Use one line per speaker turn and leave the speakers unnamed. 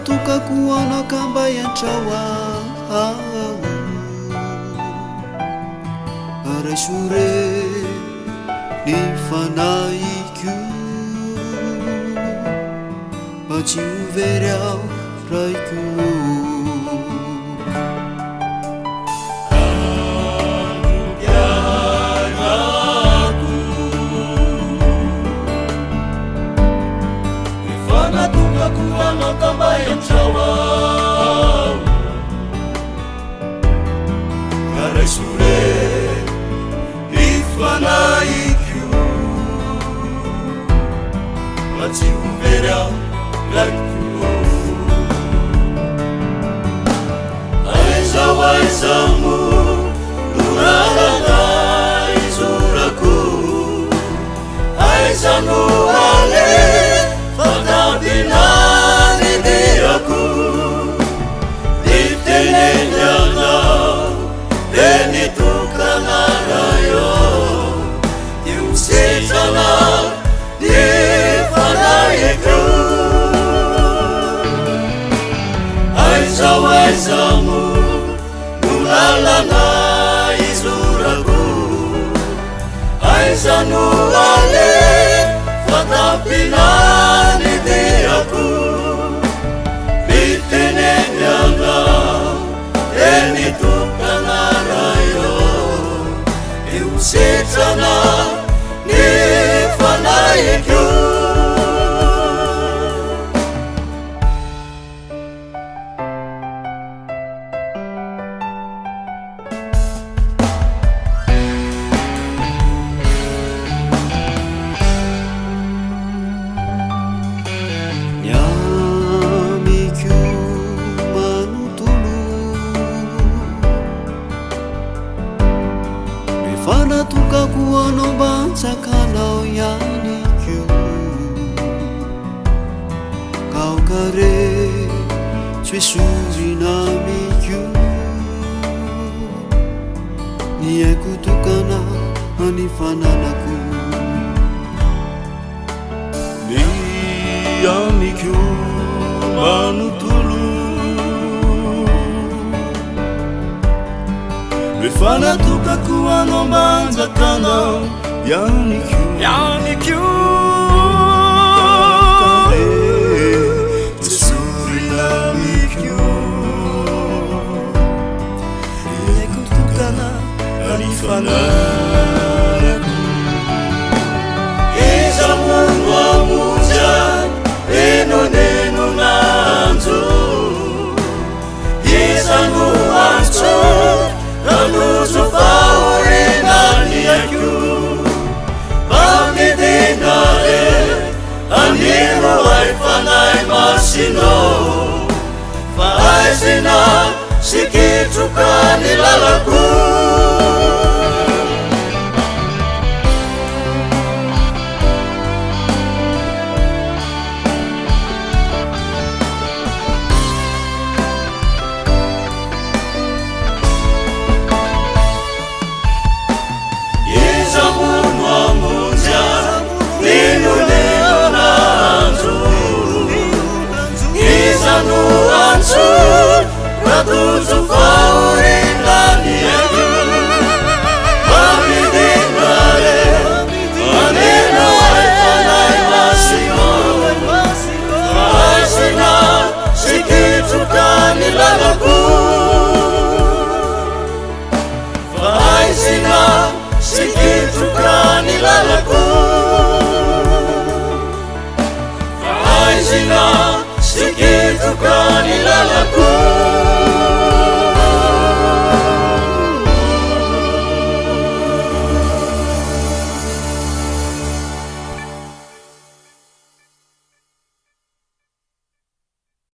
tukakua kamba ya chawa arashure nifanaiku baci uveryao raiku
Kuano kamba yang cawa Garai sure Ifana ikyu Maci uvera Laku Aiza waizamu Nuralala Izuraku Aiza nuhale Fatabinani diaku Ditenenyana Deni tukanarayo Diusitana Difanayeku Aiza waizamu Nulalana izuraku Aiza nuhale Fatapinani diaku Bitenenyana Eni tukanarayo Iusitana Nifanayeku
Fana tukakua no bansa kalau yanikyu Kau kare Swisuri namikyu Niyaku tukana hanifananaku
Niyamikyu manutulu Befana tukakua no banza kana Yanikyu Tesuri namikyu Yeku tukana Anifana Iza munwa muja Neno neno nanzo Iza nuanzo Laluso faurina niaku Pamidinare Animo waifanai masino Faaisina Sikitukani lalaku Ratu Zufau